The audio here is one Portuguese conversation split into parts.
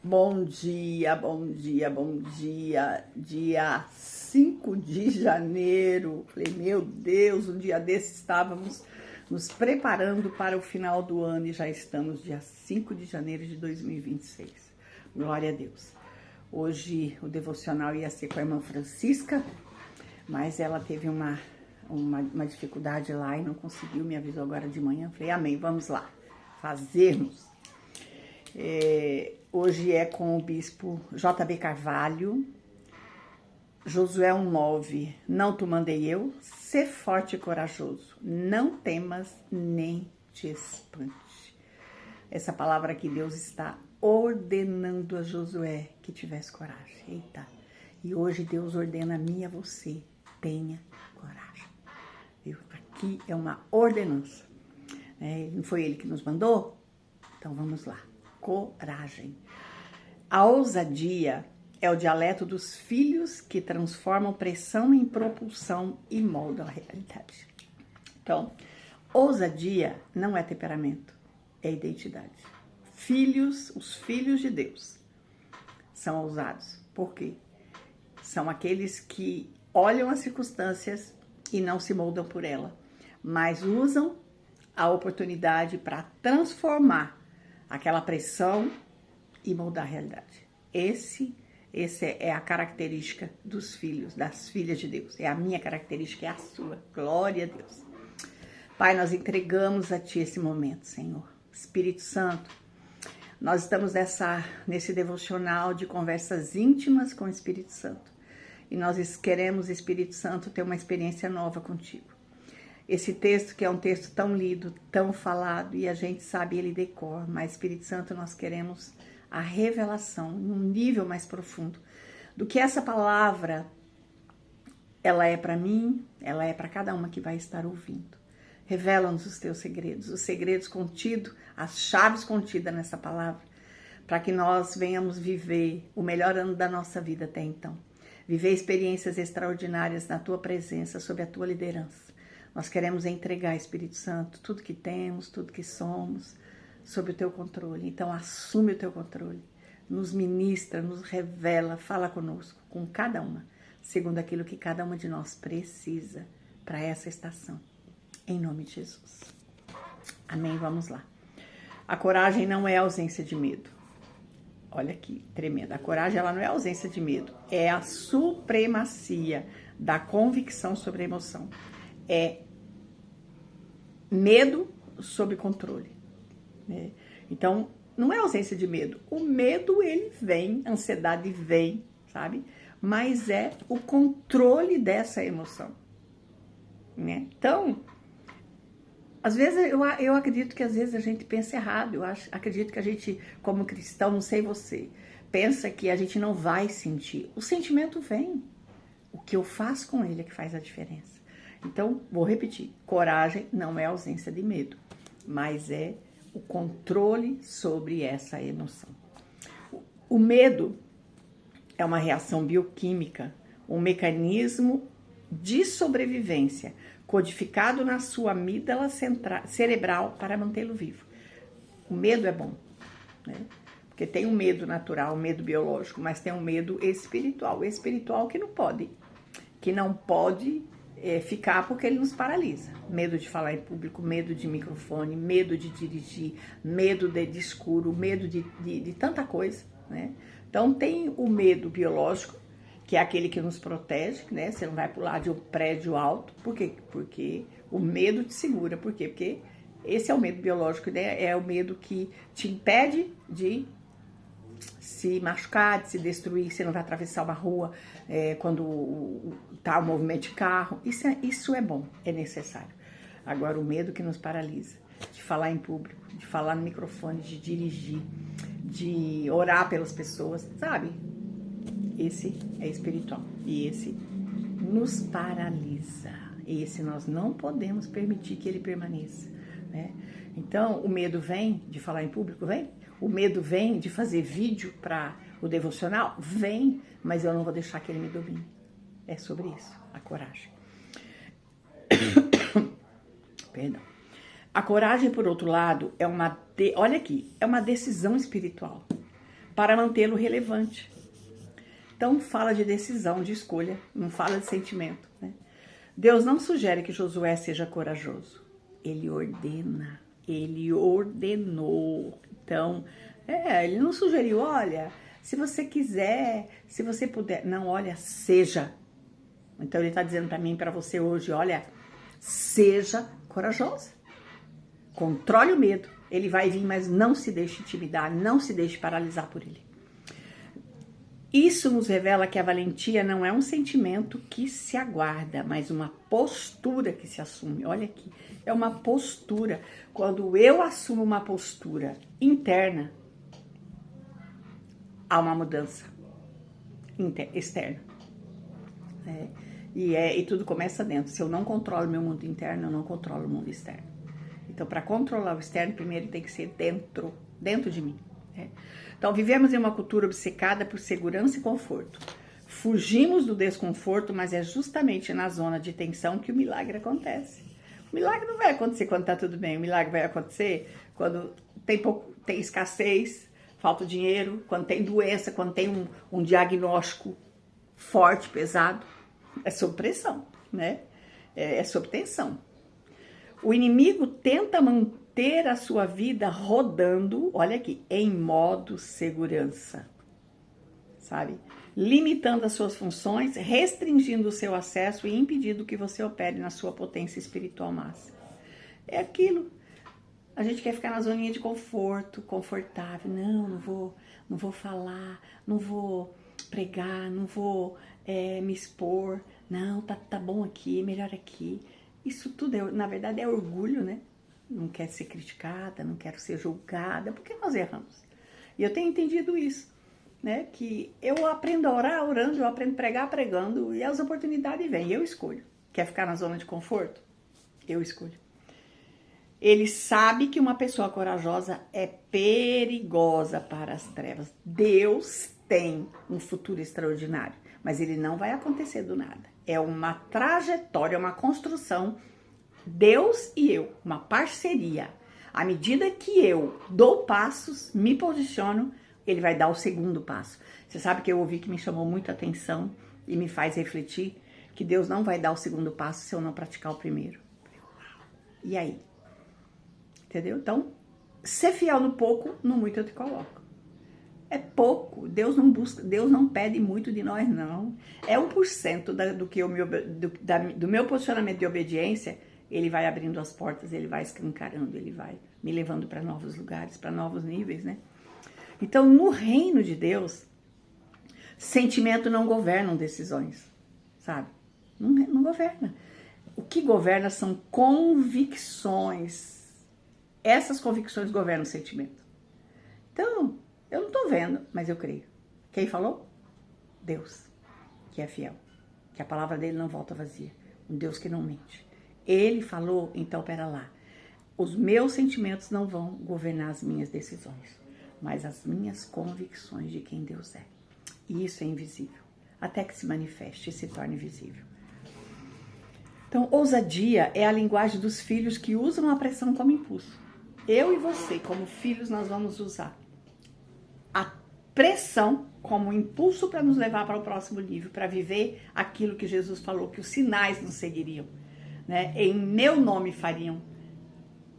Bom dia, bom dia, bom dia. Dia 5 de janeiro. Falei, meu Deus, um dia desse estávamos nos preparando para o final do ano e já estamos dia 5 de janeiro de 2026. Glória a Deus. Hoje o devocional ia ser com a irmã Francisca, mas ela teve uma dificuldade lá e não conseguiu, me avisou agora de manhã. Falei, amém, vamos lá, fazermos. Hoje é com o bispo J.B. Carvalho, Josué 1:9. Não te mandei eu, sê forte e corajoso, não temas nem te espante. Essa palavra que Deus está ordenando a Josué que tivesse coragem. Eita! E hoje Deus ordena a mim e a você, tenha coragem. Aqui é uma ordenança. Não foi ele que nos mandou? Então vamos lá. Coragem. A ousadia é o dialeto dos filhos que transformam pressão em propulsão e moldam a realidade. Então, ousadia não é temperamento, é identidade. Os filhos de Deus são ousados. Por quê? São aqueles que olham as circunstâncias e não se moldam por ela, mas usam a oportunidade para transformar aquela pressão e moldar a realidade. Esse é a característica dos filhos, das filhas de Deus. É a minha característica, é a sua. Glória a Deus. Pai, nós entregamos a Ti esse momento, Senhor. Espírito Santo, nós estamos nesse devocional de conversas íntimas com o Espírito Santo. E nós queremos, Espírito Santo, ter uma experiência nova contigo. Esse texto que é um texto tão lido, tão falado, e a gente sabe ele de cor, mas Espírito Santo, nós queremos a revelação, num nível mais profundo, do que essa palavra, ela é para mim, ela é para cada uma que vai estar ouvindo. Revela-nos os teus segredos, os segredos contidos, as chaves contidas nessa palavra, para que nós venhamos viver o melhor ano da nossa vida até então. Viver experiências extraordinárias na tua presença, sob a tua liderança. Nós queremos entregar, Espírito Santo, tudo que temos, tudo que somos, sob o teu controle. Então, assume o teu controle, nos ministra, nos revela, fala conosco, com cada uma, segundo aquilo que cada uma de nós precisa para essa estação. Em nome de Jesus. Amém? Vamos lá. A coragem não é ausência de medo. Olha que tremenda. A coragem, ela não é ausência de medo. É a supremacia da convicção sobre a emoção. É medo sob controle. Então, não é ausência de medo. O medo, ele vem, a ansiedade vem, sabe? Mas é o controle dessa emoção. Então, às vezes, eu acredito que às vezes a gente pensa errado. Acredito que a gente, como cristão, não sei você, pensa que a gente não vai sentir. O sentimento vem. O que eu faço com ele é que faz a diferença. Então, vou repetir. Coragem não é ausência de medo, mas é o controle sobre essa emoção. O medo é uma reação bioquímica, um mecanismo de sobrevivência codificado na sua amígdala cerebral para mantê-lo vivo. O medo é bom, porque tem um medo natural, um medo biológico, mas tem um medo espiritual. O espiritual que não pode ficar porque ele nos paralisa. Medo de falar em público, medo de microfone, medo de dirigir, medo de escuro, medo de tanta coisa, Então tem o medo biológico, que é aquele que nos protege, Você não vai pular de um prédio alto. Por quê? Porque o medo te segura. Por quê? Porque esse é o medo biológico, É o medo que te impede de se machucar, de se destruir. Você não vai atravessar uma rua quando tá o movimento de carro. Isso é bom, é necessário. Agora, o medo que nos paralisa, de falar em público, de falar no microfone, de dirigir, de orar pelas pessoas, sabe? Esse é espiritual e esse nos paralisa. Esse nós não podemos permitir que ele permaneça, Então, o medo vem de falar em público? Vem. O medo vem de fazer vídeo para o devocional? Vem, mas eu não vou deixar que ele me domine. É sobre isso, a coragem. Perdão. A coragem, por outro lado, olha aqui, é uma decisão espiritual para mantê-lo relevante. Então fala de decisão, de escolha, não fala de sentimento, né? Deus não sugere que Josué seja corajoso. Ele ordena, ele ordenou. Então, ele não sugeriu, olha, se você quiser, se você puder. Não, olha, seja. Então ele está dizendo para mim e para você hoje, olha, seja corajosa. Controle o medo. Ele vai vir, mas não se deixe intimidar, não se deixe paralisar por ele. Isso nos revela que a valentia não é um sentimento que se aguarda, mas uma postura que se assume. Olha aqui, é uma postura. Quando eu assumo uma postura interna, há uma mudança externa. E tudo começa dentro. Se eu não controlo meu mundo interno, eu não controlo o mundo externo. Então, para controlar o externo, primeiro tem que ser dentro de mim. Então, vivemos em uma cultura obcecada por segurança e conforto. Fugimos do desconforto, mas é justamente na zona de tensão que o milagre acontece. O milagre não vai acontecer quando está tudo bem. O milagre vai acontecer quando tem escassez, falta dinheiro, quando tem doença, quando tem um diagnóstico forte, pesado. É sob pressão, né? É sob tensão. O inimigo tenta manter a sua vida rodando, olha aqui, em modo segurança, sabe? Limitando as suas funções, restringindo o seu acesso e impedindo que você opere na sua potência espiritual máxima. É aquilo. A gente quer ficar na zoninha de conforto, confortável. Não vou falar, não vou pregar, não vou me expor. Não, tá bom aqui, é melhor aqui. Isso tudo, na verdade, é orgulho, né? Não quero ser criticada, não quero ser julgada. Por que nós erramos? E eu tenho entendido isso, né? Que eu aprendo a orar orando, eu aprendo a pregar pregando, e as oportunidades vêm, eu escolho. Quer ficar na zona de conforto? Eu escolho. Ele sabe que uma pessoa corajosa é perigosa para as trevas. Deus tem um futuro extraordinário, mas ele não vai acontecer do nada. É uma trajetória, uma construção, Deus e eu, uma parceria. À medida que eu dou passos, me posiciono, ele vai dar o segundo passo. Você sabe que eu ouvi que me chamou muita atenção e me faz refletir que Deus não vai dar o segundo passo se eu não praticar o primeiro. E aí? Entendeu? Então, ser fiel no pouco, no muito eu te coloco. É pouco, Deus não pede muito de nós, não. É 1% do meu posicionamento de obediência, ele vai abrindo as portas, ele vai escancarando, ele vai me levando para novos lugares, para novos níveis, né? Então, no reino de Deus, sentimento não governam decisões, sabe? Não governa. O que governa são convicções. Essas convicções governam o sentimento. Então, eu não tô vendo, mas eu creio. Quem falou? Deus, que é fiel. Que a palavra dele não volta vazia. Um Deus que não mente. Ele falou, então pera lá. Os meus sentimentos não vão governar as minhas decisões, mas as minhas convicções de quem Deus é. E isso é invisível, até que se manifeste e se torne visível. Então, ousadia é a linguagem dos filhos que usam a pressão como impulso. Eu e você, como filhos, nós vamos usar a pressão como impulso para nos levar para o próximo nível, para viver aquilo que Jesus falou, que os sinais nos seguiriam, né? Em meu nome fariam.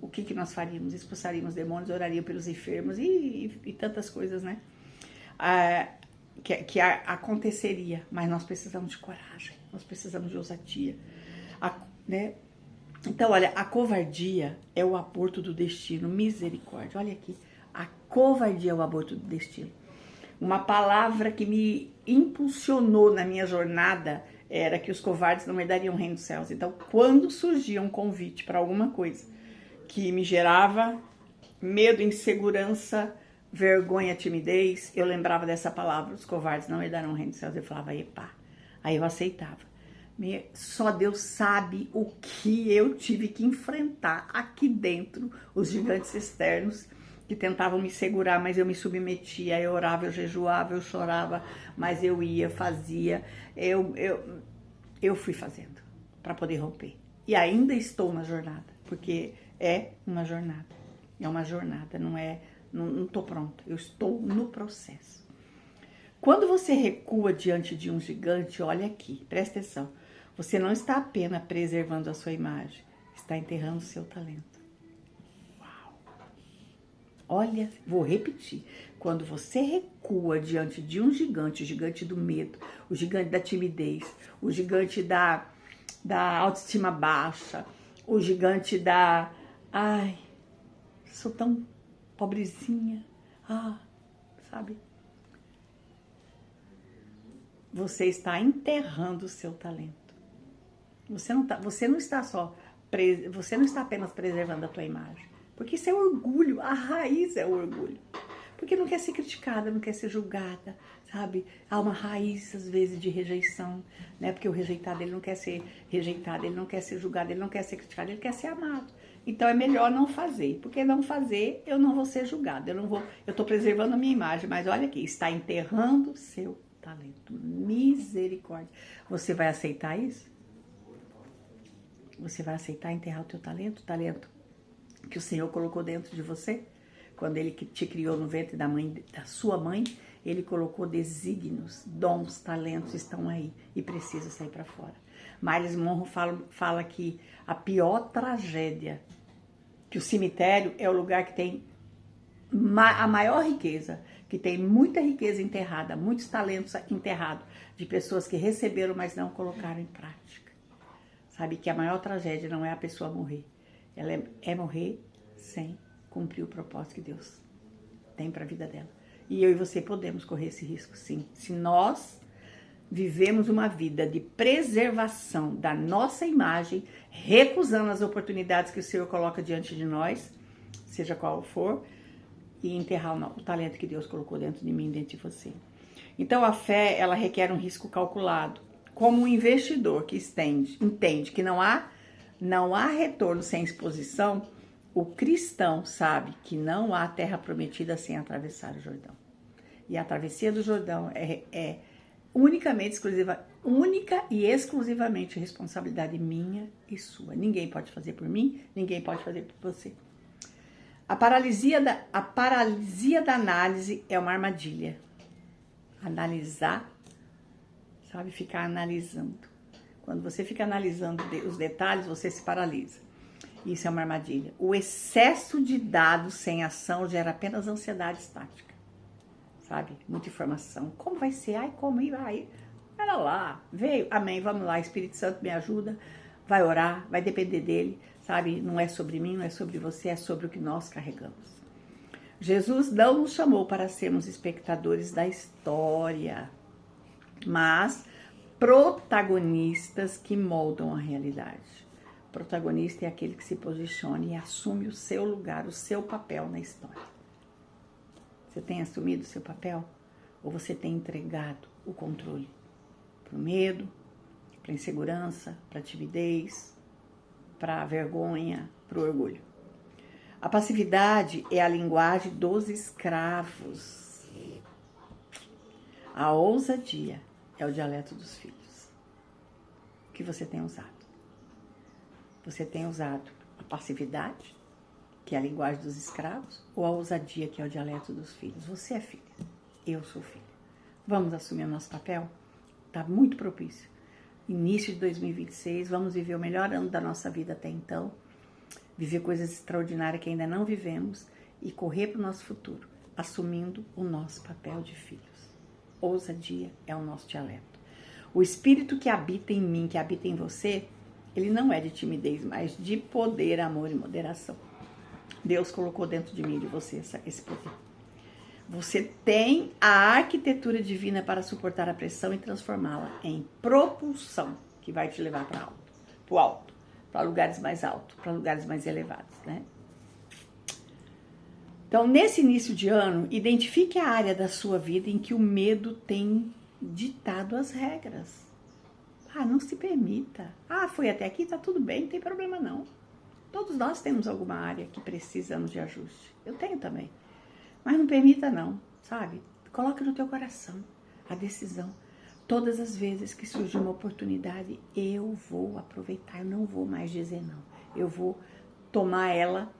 O que nós faríamos? Expulsaríamos demônios, oraríamos pelos enfermos e tantas coisas, né? Que aconteceria, mas nós precisamos de coragem, nós precisamos de ousadia, né? Então, olha, a covardia é o aborto do destino, misericórdia, olha aqui, a covardia é o aborto do destino. Uma palavra que me impulsionou na minha jornada era que os covardes não herdariam o reino dos céus. Então, quando surgia um convite para alguma coisa que me gerava medo, insegurança, vergonha, timidez, eu lembrava dessa palavra, os covardes não herdarão o reino dos céus. Eu falava, epá, aí eu aceitava. Só Deus sabe o que eu tive que enfrentar aqui dentro, os gigantes externos que tentavam me segurar, mas eu me submetia, eu orava, eu jejuava, eu chorava, mas eu ia, fazia, eu fui fazendo para poder romper. E ainda estou na jornada, porque é uma jornada, não não estou pronta, eu estou no processo. Quando você recua diante de um gigante, olha aqui, presta atenção. Você não está apenas preservando a sua imagem, está enterrando o seu talento. Uau! Olha, vou repetir. Quando você recua diante de um gigante, o gigante do medo, o gigante da timidez, o gigante da autoestima baixa, o gigante da... Ai, sou tão pobrezinha. Sabe? Você está enterrando o seu talento. Você não está apenas preservando a tua imagem, porque isso é orgulho, a raiz é o orgulho. Porque não quer ser criticada, não quer ser julgada, sabe? Há uma raiz, às vezes, de rejeição, né? Porque o rejeitado, ele não quer ser rejeitado, ele não quer ser julgado, ele não quer ser criticado, ele quer ser amado. Então é melhor não fazer, porque não fazer, eu não vou ser julgada, eu estou preservando a minha imagem, mas olha aqui, está enterrando o seu talento. Misericórdia. Você vai aceitar isso? Você vai aceitar enterrar o teu talento? O talento que o Senhor colocou dentro de você? Quando Ele te criou no ventre da sua mãe, Ele colocou desígnios, dons, talentos estão aí e precisa sair para fora. Miles Monroe fala que a pior tragédia, que o cemitério é o lugar que tem a maior riqueza, que tem muita riqueza enterrada, muitos talentos enterrados, de pessoas que receberam, mas não colocaram em prática. Sabe que a maior tragédia não é a pessoa morrer, ela é morrer sem cumprir o propósito que Deus tem para a vida dela. E eu e você podemos correr esse risco, sim. Se nós vivemos uma vida de preservação da nossa imagem, recusando as oportunidades que o Senhor coloca diante de nós, seja qual for, e enterrar o talento que Deus colocou dentro de mim, dentro de você. Então a fé, ela requer um risco calculado. Como um investidor que entende que não há retorno sem exposição, o cristão sabe que não há terra prometida sem atravessar o Jordão. E a travessia do Jordão é única e exclusivamente responsabilidade minha e sua. Ninguém pode fazer por mim, ninguém pode fazer por você. A paralisia da análise é uma armadilha. Analisar, sabe, ficar analisando. Quando você fica analisando os detalhes, você se paralisa. Isso é uma armadilha. O excesso de dados sem ação gera apenas ansiedade estática. Sabe? Muita informação. Como vai ser? Ai, como vai? Pera lá. Veio. Amém. Vamos lá. Espírito Santo me ajuda. Vai orar. Vai depender dele. Sabe? Não é sobre mim, não é sobre você. É sobre o que nós carregamos. Jesus não nos chamou para sermos espectadores da história, mas protagonistas que moldam a realidade. Protagonista é aquele que se posiciona e assume o seu lugar, o seu papel na história. Você tem assumido o seu papel? Ou você tem entregado o controle? Para o medo, para a insegurança, para a timidez, para a vergonha, para o orgulho. A passividade é a linguagem dos escravos. A ousadia é o dialeto dos filhos. O que você tem usado? Você tem usado a passividade, que é a linguagem dos escravos, ou a ousadia, que é o dialeto dos filhos? Você é filha, eu sou filha. Vamos assumir o nosso papel? Está muito propício. Início de 2026, vamos viver o melhor ano da nossa vida até então, viver coisas extraordinárias que ainda não vivemos e correr para o nosso futuro, assumindo o nosso papel de filhos. Ousadia é o nosso dialeto. O espírito que habita em mim, que habita em você, ele não é de timidez, mas de poder, amor e moderação. Deus colocou dentro de mim e de você esse poder. Você tem a arquitetura divina para suportar a pressão e transformá-la em propulsão, que vai te levar para o alto, para lugares mais altos, para lugares mais elevados, né? Então, nesse início de ano, identifique a área da sua vida em que o medo tem ditado as regras. Não se permita. Foi até aqui, tá tudo bem, não tem problema não. Todos nós temos alguma área que precisamos de ajuste. Eu tenho também. Mas não permita não, sabe? Coloque no teu coração a decisão. Todas as vezes que surgir uma oportunidade, eu vou aproveitar. Eu não vou mais dizer não. Eu vou tomar ela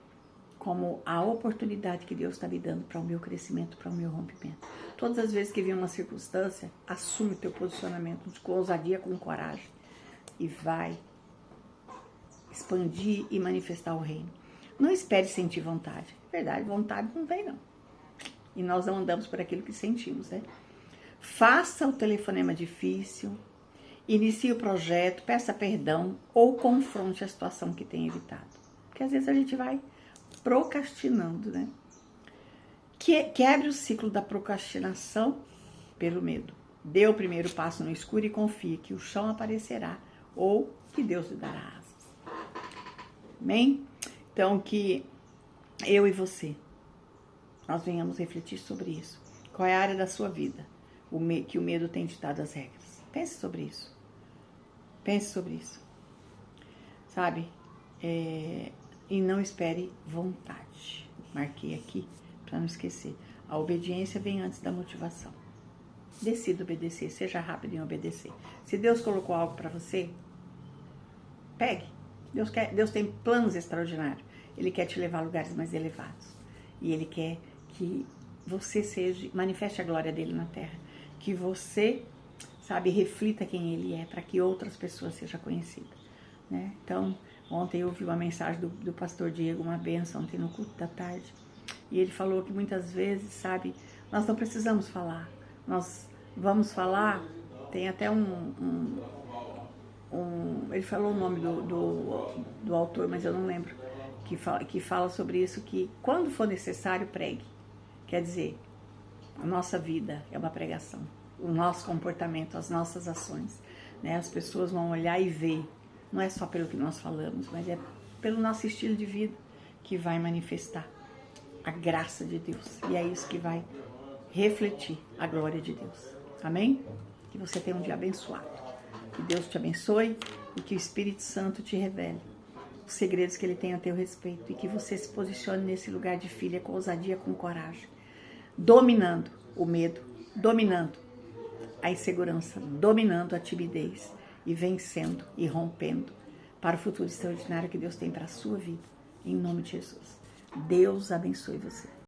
como a oportunidade que Deus está me dando para o meu crescimento, para o meu rompimento. Todas as vezes que vir uma circunstância, assume o teu posicionamento com ousadia, com coragem e vai expandir e manifestar o reino. Não espere sentir vontade. Verdade, vontade não vem não. E nós não andamos por aquilo que sentimos, né? Faça o telefonema difícil, inicie o projeto, peça perdão ou confronte a situação que tem evitado. Porque às vezes a gente vai procrastinando, né? Quebre o ciclo da procrastinação pelo medo. Dê o primeiro passo no escuro e confie que o chão aparecerá ou que Deus lhe dará asas. Amém? Então, que eu e você, nós venhamos refletir sobre isso. Qual é a área da sua vida que o medo tem ditado as regras? Pense sobre isso. Pense sobre isso. Sabe? E não espere vontade. Marquei aqui para não esquecer. A obediência vem antes da motivação. Decida obedecer, seja rápido em obedecer. Se Deus colocou algo para você, pegue. Deus tem planos extraordinários. Ele quer te levar a lugares mais elevados. E Ele quer que você manifeste a glória dele na terra. Que você, sabe, reflita quem Ele é, para que outras pessoas sejam conhecidas. Né? Então, ontem eu ouvi uma mensagem do pastor Diego, uma bênção, ontem no culto da tarde. E ele falou que muitas vezes, sabe, nós não precisamos falar. Nós vamos falar, tem até ele falou o nome do autor, mas eu não lembro, que fala sobre isso, que quando for necessário, pregue. Quer dizer, a nossa vida é uma pregação. O nosso comportamento, as nossas ações. Né? As pessoas vão olhar e ver. Não é só pelo que nós falamos, mas é pelo nosso estilo de vida que vai manifestar a graça de Deus. E é isso que vai refletir a glória de Deus. Amém? Que você tenha um dia abençoado. Que Deus te abençoe e que o Espírito Santo te revele os segredos que Ele tem a teu respeito. E que você se posicione nesse lugar de filha com ousadia, com coragem. Dominando o medo, dominando a insegurança, dominando a timidez. E vencendo e rompendo para o futuro extraordinário que Deus tem para a sua vida. Em nome de Jesus. Deus abençoe você.